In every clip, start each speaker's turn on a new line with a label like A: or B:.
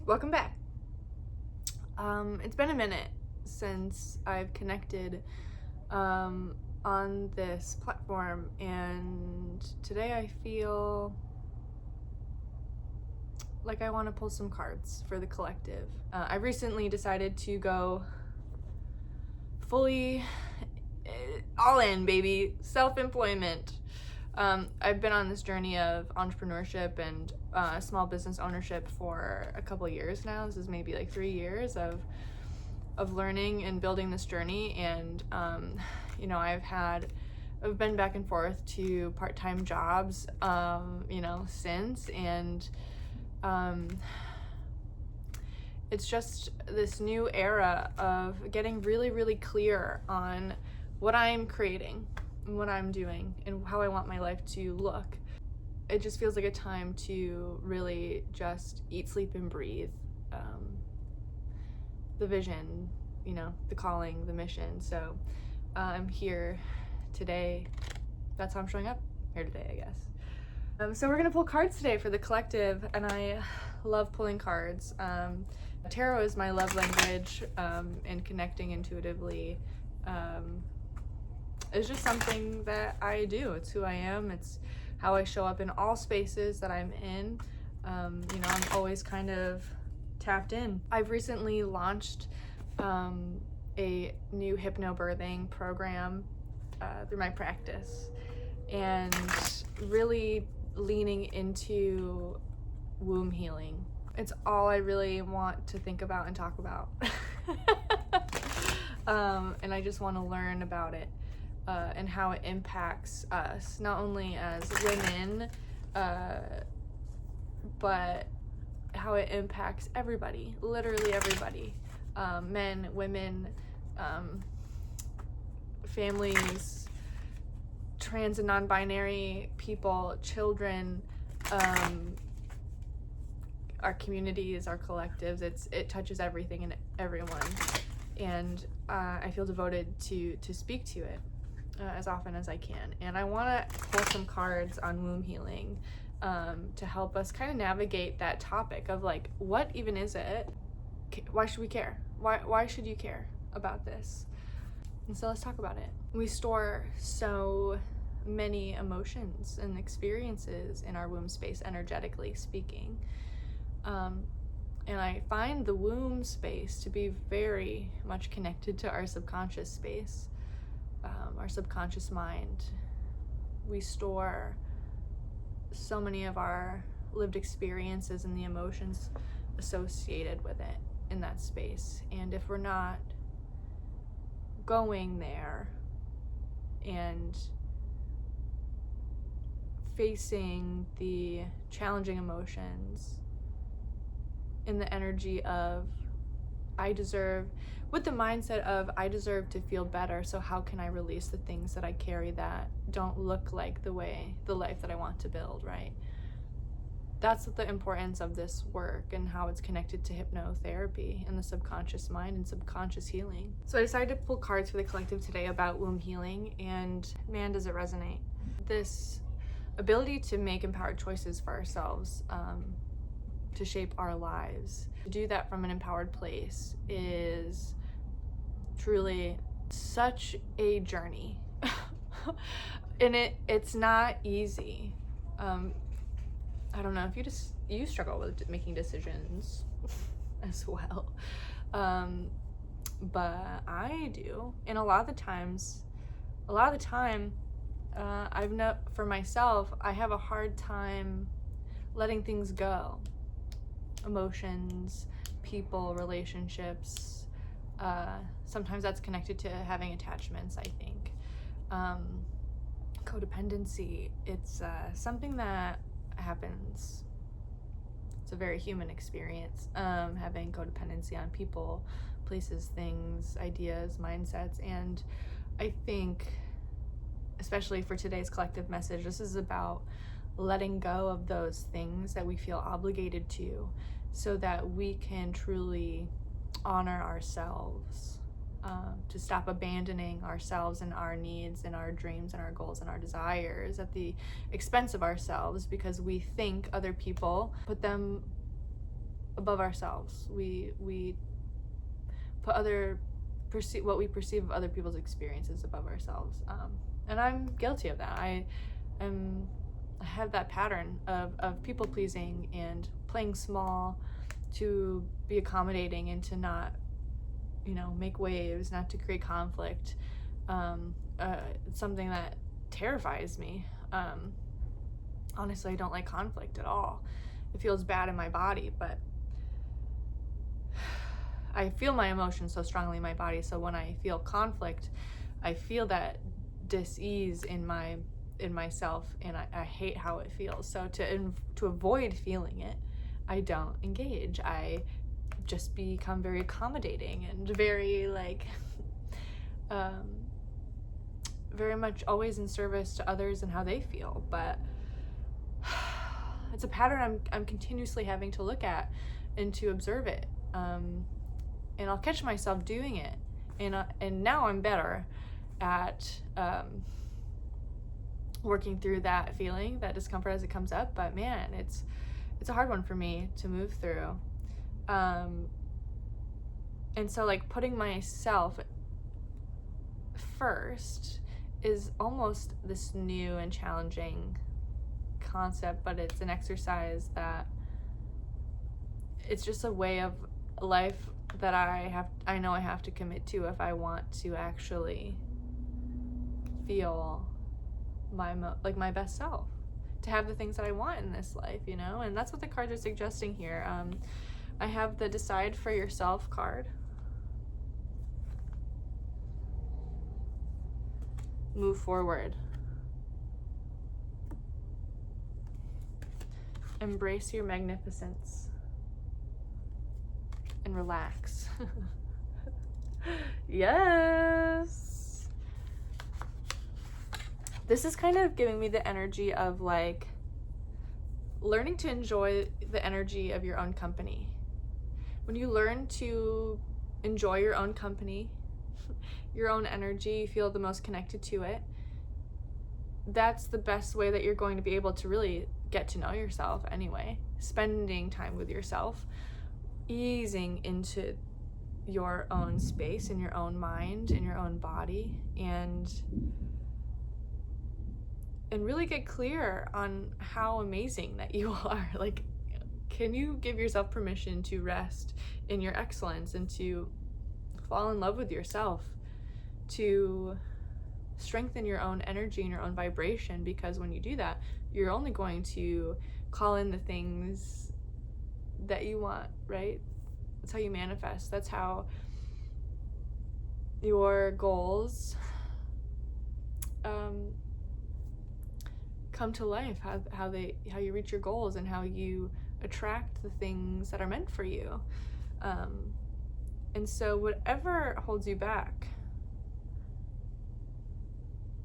A: Welcome back. It's been a minute since I've connected on this platform, and today I feel like I want to pull some cards for the collective. I recently decided to go fully all in, baby, self-employment. I've been on this journey of entrepreneurship and small business ownership for a couple years now. This is maybe like 3 years of learning and building this journey, and I've been back and forth to part-time jobs since, and it's just this new era of getting really, really clear on what I'm creating and what I'm doing and how I want my life to look. It just feels like a time to really just eat, sleep, and breathe. The vision, the calling, the mission. So I'm here today. That's how I'm showing up here today, I guess. So we're gonna pull cards today for the collective, and I love pulling cards. Tarot is my love language, and connecting intuitively is just something that I do. It's who I am. It's how I show up in all spaces that I'm in. I'm always kind of tapped in. I've recently launched a new hypnobirthing program through my practice, and really leaning into womb healing. It's all I really want to think about and talk about. And I just want to learn about it and how it impacts us, not only as women, but how it impacts everybody, literally everybody. Men, women, families, trans and non-binary people, children, our communities, our collectives. It touches everything and everyone, and I feel devoted to speak to it as often as I can. And I want to pull some cards on womb healing to help us kind of navigate that topic of like, what even is it? Why should we care? Why should you care about this? And so let's talk about it. We store so many emotions and experiences in our womb space, energetically speaking. And I find the womb space to be very much connected to our subconscious space, our subconscious mind. We store so many of our lived experiences and the emotions associated with it in that space. And if we're not going there and facing the challenging emotions in the energy of with the mindset of I deserve to feel better, so how can I release the things that I carry that don't look like the life that I want to build, right? That's the importance of this work and how it's connected to hypnotherapy and the subconscious mind and subconscious healing. So I decided to pull cards for the collective today about womb healing, and man, does it resonate. This ability to make empowered choices for ourselves, to shape our lives, to do that from an empowered place is truly such a journey. And it's not easy. I don't know if you struggle with making decisions as well, but I do. And a lot of the time, for myself, I have a hard time letting things go. Emotions, people, relationships. Sometimes that's connected to having attachments, I think. Codependency, it's something that happens. It's a very human experience, having codependency on people, places, things, ideas, mindsets. And I think, especially for today's collective message, this is about letting go of those things that we feel obligated to, so that we can truly honor ourselves to stop abandoning ourselves and our needs and our dreams and our goals and our desires at the expense of ourselves, because we think other people put them above ourselves. We put what we perceive of other people's experiences above ourselves, and I'm guilty of that. I have that pattern of people pleasing and playing small to be accommodating and to not, make waves, not to create conflict. It's something that terrifies me. Honestly, I don't like conflict at all. It feels bad in my body, but I feel my emotions so strongly in my body. So when I feel conflict, I feel that dis-ease in myself, and I hate how it feels. So to avoid feeling it, I don't engage. I just become very accommodating and very very much always in service to others and how they feel. But it's a pattern I'm continuously having to look at and to observe it. And I'll catch myself doing it, and now I'm better at working through that feeling, that discomfort as it comes up. But man, it's a hard one for me to move through. And so putting myself first is almost this new and challenging concept, but it's an exercise that it's just a way of life that I know I have to commit to if I want to actually feel my best self, to have the things that I want in this life, and that's what the cards are suggesting here. I have the Decide for Yourself card. Move forward. Embrace your magnificence. And relax. Yes. This is kind of giving me the energy of learning to enjoy the energy of your own company. When you learn to enjoy your own company, your own energy, you feel the most connected to it. That's the best way that you're going to be able to really get to know yourself anyway. Spending time with yourself, easing into your own space, in your own mind, in your own body, and really get clear on how amazing that you are. Can you give yourself permission to rest in your excellence and to fall in love with yourself, to strengthen your own energy and your own vibration? Because when you do that, you're only going to call in the things that you want, right? That's how you manifest. That's how your goals come to life, how you reach your goals and how you attract the things that are meant for you. And so whatever holds you back,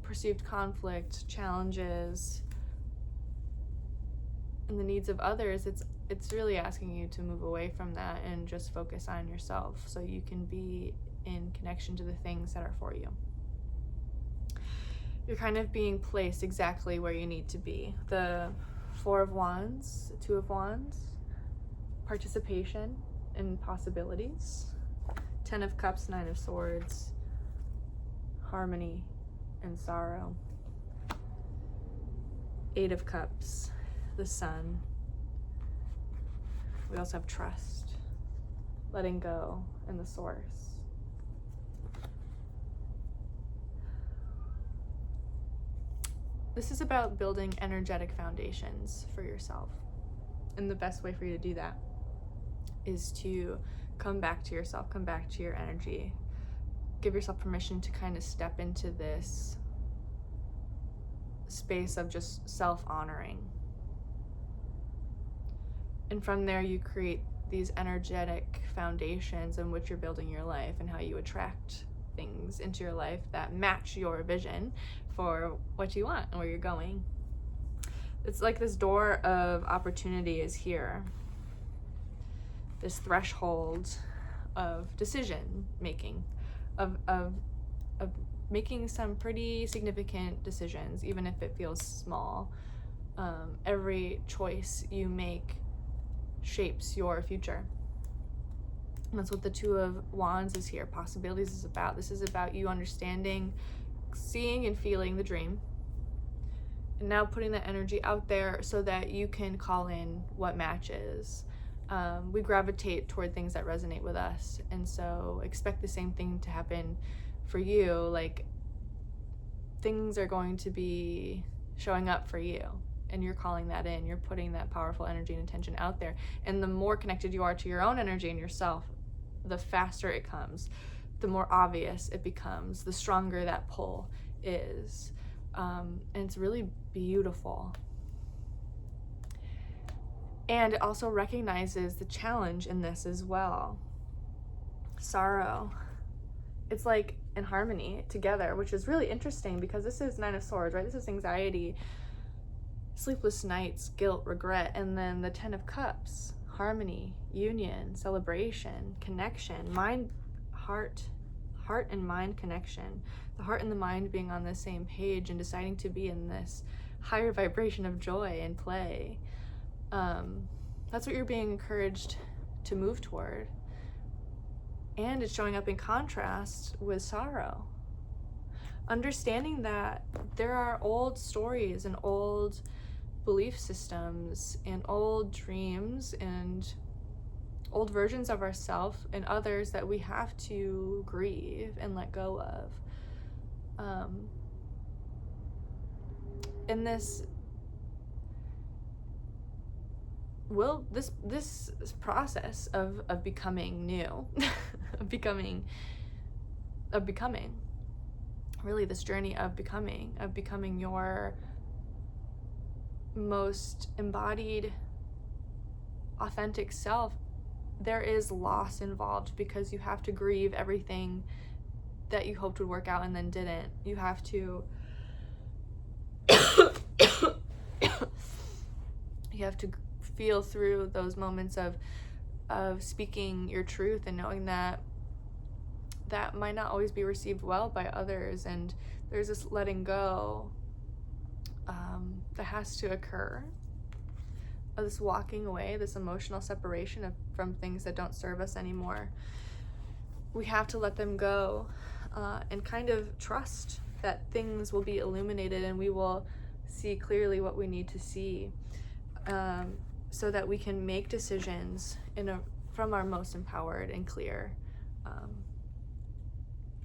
A: perceived conflict, challenges, and the needs of others, it's really asking you to move away from that and just focus on yourself so you can be in connection to the things that are for you. You're kind of being placed exactly where you need to be. The Four of Wands, Two of Wands, participation and possibilities. 10 of Cups, 9 of Swords, harmony and sorrow. 8 of Cups, the Sun. We also have trust, letting go, and the Source. This is about building energetic foundations for yourself. And the best way for you to do that is to come back to yourself, come back to your energy. Give yourself permission to kind of step into this space of just self-honoring. And from there, you create these energetic foundations in which you're building your life and how you attract things into your life that match your vision for what you want and where you're going. It's like this door of opportunity is here. This threshold of decision making. of making some pretty significant decisions, even if it feels small. Every choice you make shapes your future. And that's what the Two of Wands is here. Possibilities is about. This is about you understanding, seeing and feeling the dream, and now putting that energy out there so that you can call in what matches. We gravitate toward things that resonate with us, and so expect the same thing to happen for you. Like, things are going to be showing up for you, and you're calling that in. You're putting that powerful energy and intention out there, and the more connected you are to your own energy and yourself, the faster it comes, the more obvious it becomes, the stronger that pull is. And it's really beautiful. And it also recognizes the challenge in this as well. Sorrow. It's like in harmony together, which is really interesting because this is Nine of Swords, right? This is anxiety, sleepless nights, guilt, regret, and then the Ten of Cups, harmony, union, celebration, connection, mind, heart and mind connection. The heart and the mind being on the same page and deciding to be in this higher vibration of joy and play. That's what you're being encouraged to move toward. And it's showing up in contrast with sorrow. Understanding that there are old stories and old belief systems and old dreams and old versions of ourselves and others that we have to grieve and let go of. And this process of becoming new, of becoming, really this journey of becoming your most embodied, authentic self, there is loss involved because you have to grieve everything that you hoped would work out and then didn't. You have to you have to feel through those moments of speaking your truth and knowing that might not always be received well by others, and there's this letting go that has to occur, this walking away, this emotional separation from things that don't serve us anymore. We have to let them go and kind of trust that things will be illuminated and we will see clearly what we need to see, so that we can make decisions from our most empowered and clear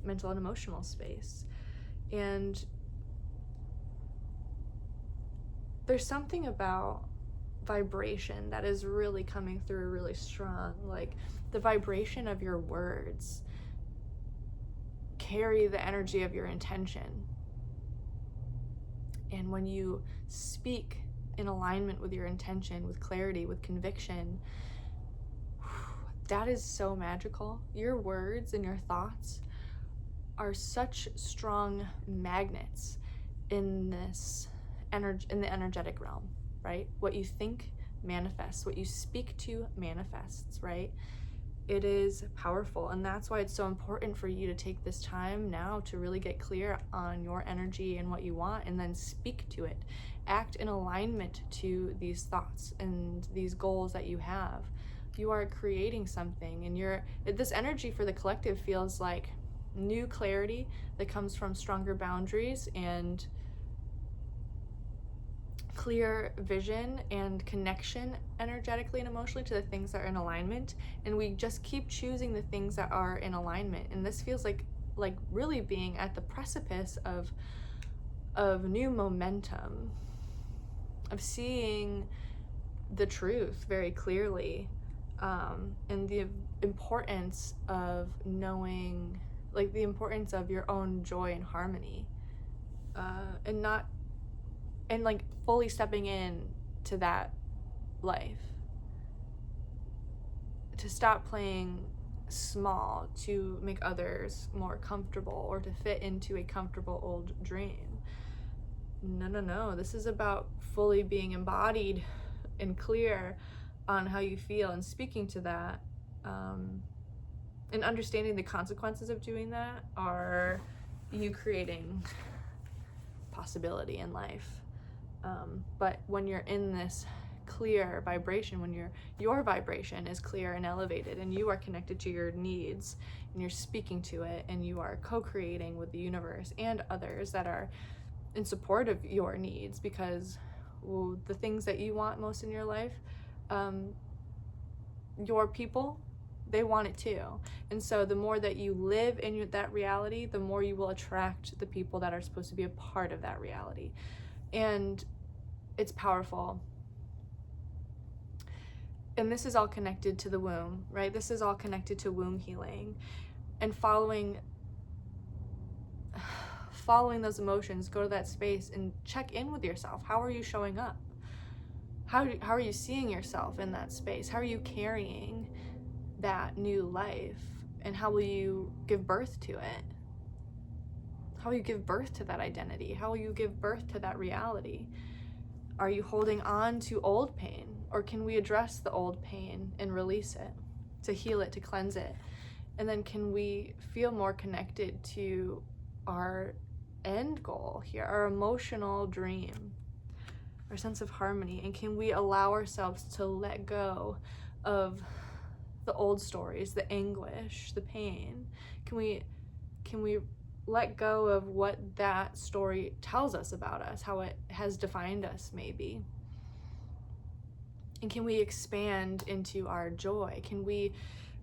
A: mental and emotional space. And there's something about vibration that is really coming through really strong. Like, the vibration of your words carry the energy of your intention. And when you speak in alignment with your intention, with clarity, with conviction, that is so magical. Your words and your thoughts are such strong magnets in this in the energetic realm, right? What you think manifests, what you speak to manifests, right? It is powerful, and that's why it's so important for you to take this time now to really get clear on your energy and what you want, and then speak to it. Act in alignment to these thoughts and these goals that you have. You are creating something, and this energy for the collective feels like new clarity that comes from stronger boundaries and clear vision and connection energetically and emotionally to the things that are in alignment. And we just keep choosing the things that are in alignment, and this feels like really being at the precipice of new momentum, of seeing the truth very clearly, and the importance of knowing, like, the importance of your own joy and harmony, and like fully stepping in to that life, to stop playing small to make others more comfortable or to fit into a comfortable old dream. No, this is about fully being embodied and clear on how you feel and speaking to that, And understanding the consequences of doing that are you creating possibility in life. But when you're in this clear vibration, when your vibration is clear and elevated, and you are connected to your needs, and you're speaking to it, and you are co-creating with the universe and others that are in support of your needs, because the things that you want most in your life, your people, they want it too. And so the more that you live in that reality, the more you will attract the people that are supposed to be a part of that reality. And it's powerful. And this is all connected to the womb, right? This is all connected to womb healing and following those emotions. Go to that space and check in with yourself. How are you showing up? How are you seeing yourself in that space? How are you carrying that new life? And how will you give birth to it? How will you give birth to that identity? How will you give birth to that reality? Are you holding on to old pain? Or can we address the old pain and release it, to heal it, to cleanse it? And then can we feel more connected to our end goal here, our emotional dream, our sense of harmony? And can we allow ourselves to let go of the old stories, the anguish, the pain? Can we let go of what that story tells us about us, how it has defined us maybe? And can we expand into our joy? Can we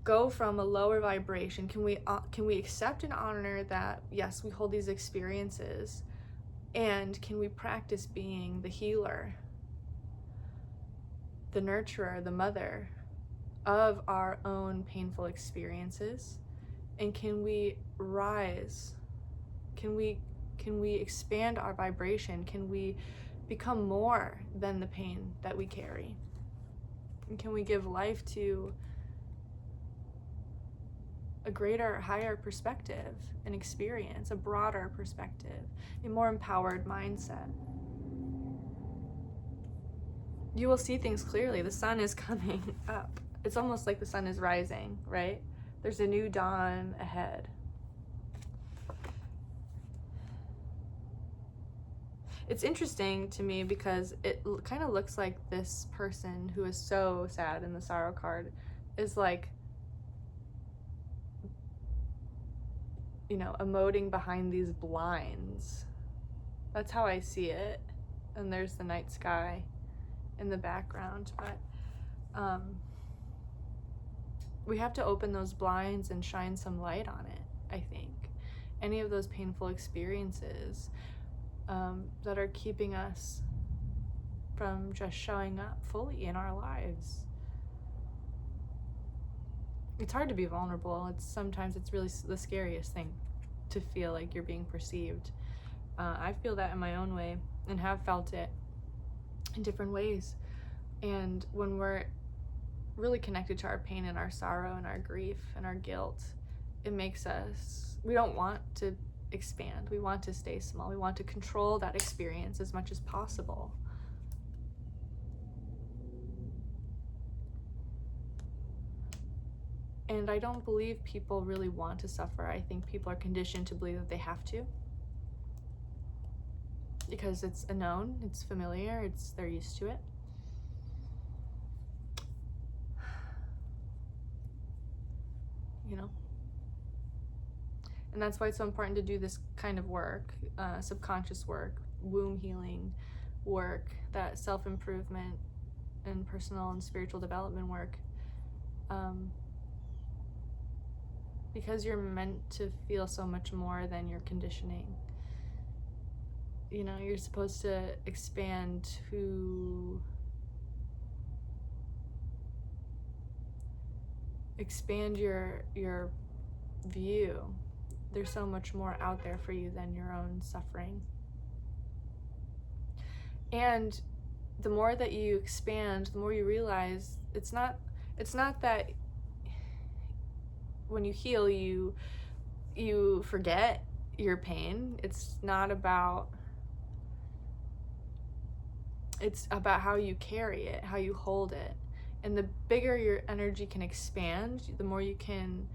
A: go from a lower vibration? Can we accept and honor that, yes, we hold these experiences, and can we practice being the healer, the nurturer, the mother of our own painful experiences? And can we rise? Can we expand our vibration? Can we become more than the pain that we carry? And can we give life to a greater, higher perspective and experience, a broader perspective, a more empowered mindset? You will see things clearly. The sun is coming up. It's almost like the sun is rising, right? There's a new dawn ahead. It's interesting to me because it kind of looks like this person who is so sad in the sorrow card is like, you know, emoting behind these blinds. That's how I see it. And there's the night sky in the background. But we have to open those blinds and shine some light on it, I think. Any of those painful experiences that are keeping us from just showing up fully in our lives. It's hard to be vulnerable. Sometimes it's really the scariest thing, to feel like you're being perceived. I feel that in my own way and have felt it in different ways. And when we're really connected to our pain and our sorrow and our grief and our guilt, it makes us, we don't want to expand. We want to stay small. We want to control that experience as much as possible. And I don't believe people really want to suffer. I think people are conditioned to believe that they have to, because it's a known, it's familiar, they're used to it. You know? And that's why it's so important to do this kind of work, subconscious work, womb healing work, that self-improvement and personal and spiritual development work. Because you're meant to feel so much more than your conditioning. You know, you're supposed to expand your view. There's so much more out there for you than your own suffering. And the more that you expand, the more you realize it's not that when you heal you forget your pain. It's about how you carry it, how you hold it. And the bigger your energy can expand, the more you can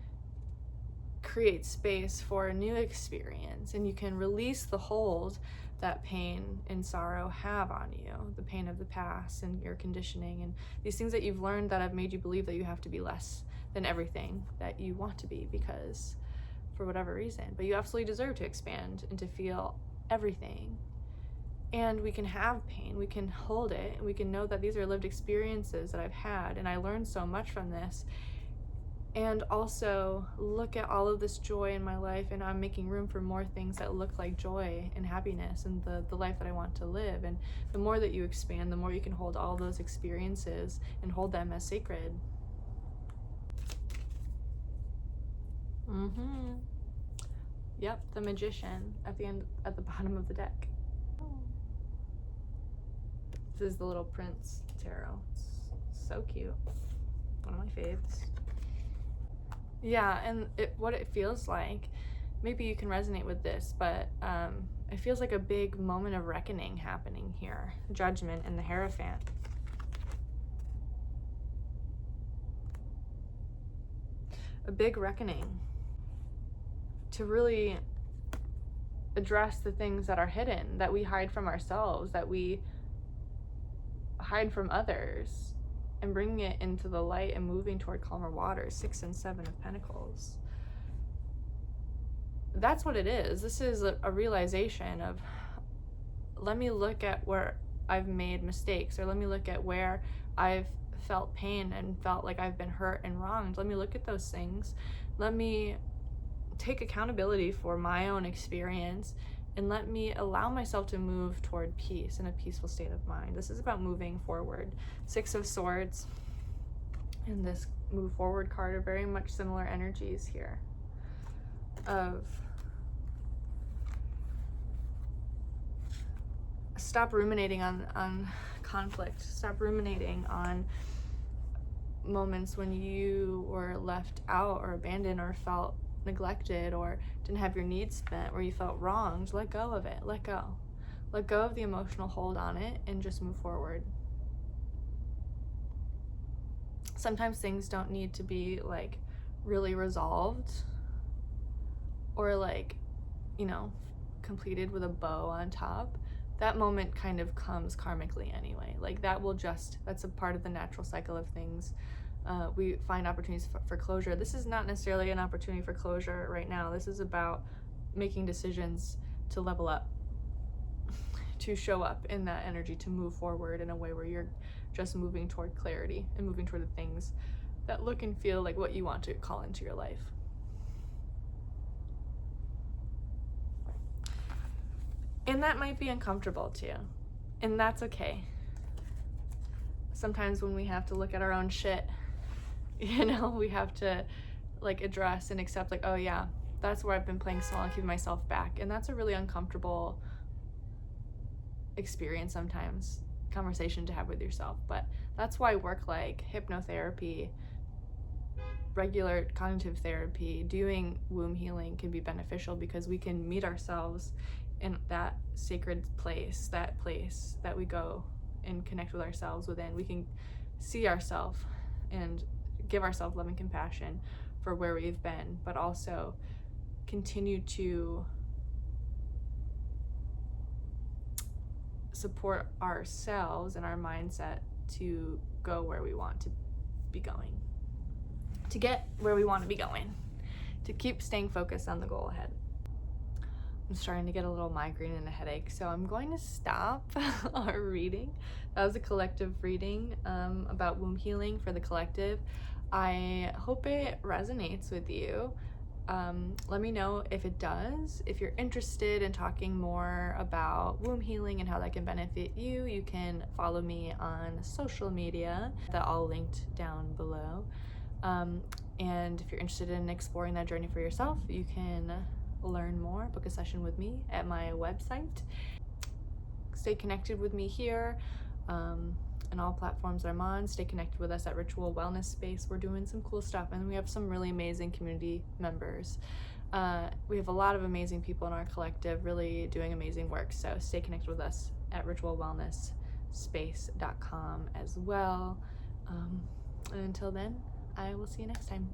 A: create space for a new experience, and you can release the hold that pain and sorrow have on you, the pain of the past and your conditioning and these things that you've learned that have made you believe that you have to be less than everything that you want to be, because for whatever reason. But you absolutely deserve to expand and to feel everything. And we can have pain, we can hold it, and we can know that these are lived experiences that I've had, and I learned so much from this. And also look at all of this joy in my life, and I'm making room for more things that look like joy and happiness and the life that I want to live. And the more that you expand, the more you can hold all those experiences and hold them as sacred. Yep, the Magician at the bottom of the deck. This is the Little Prince tarot. It's so cute. One of my faves. Yeah, and what it feels like, maybe you can resonate with this, but it feels like a big moment of reckoning happening here. Judgment and the Hierophant. A big reckoning to really address the things that are hidden, that we hide from ourselves, that we hide from others, and bringing it into the light and moving toward calmer waters. 6 and 7 of Pentacles. That's what it is. This is a realization of, let me look at where I've made mistakes, or let me look at where I've felt pain and felt like I've been hurt and wronged. Let me look at those things. Let me take accountability for my own experience, and let me allow myself to move toward peace in a peaceful state of mind. This is about moving forward. 6 of Swords and this move forward card are very much similar energies here of stop ruminating on conflict. Stop ruminating on moments when you were left out or abandoned or felt neglected or didn't have your needs met, where you felt wronged. Let go of it. Let go of the emotional hold on it, and just move forward. Sometimes things don't need to be like really resolved or like, you know, completed with a bow on top. That moment kind of comes karmically anyway. Like that's a part of the natural cycle of things. We find opportunities for closure. This is not necessarily an opportunity for closure right now. This is about making decisions to level up, to show up in that energy, to move forward in a way where you're just moving toward clarity and moving toward the things that look and feel like what you want to call into your life. And that might be uncomfortable too, and that's okay. Sometimes when we have to look at our own shit, you know, we have to like address and accept like, oh yeah, that's where I've been playing small and keeping myself back. And that's a really uncomfortable experience sometimes, conversation to have with yourself. But that's why work like hypnotherapy, regular cognitive therapy, doing womb healing can be beneficial, because we can meet ourselves in that sacred place that we go and connect with ourselves within. We can see ourselves and give ourselves love and compassion for where we've been, but also continue to support ourselves and our mindset to go where we want to be going, to get where we want to be going, to keep staying focused on the goal ahead. I'm starting to get a little migraine and a headache, so I'm going to stop our reading. That was a collective reading about womb healing for the collective. I hope it resonates with you. Let me know if it does. If you're interested in talking more about womb healing and how that can benefit you, you can follow me on social media. They're all linked down below. And if you're interested in exploring that journey for yourself, you can learn more, book a session with me at my website. Stay connected with me here and all platforms I'm on. Stay connected with us at Ritual Wellness Space. We're doing some cool stuff, and we have some really amazing community members. We have a lot of amazing people in our collective really doing amazing work, so stay connected with us at ritualwellnessspace.com as well. And until then, I will see you next time.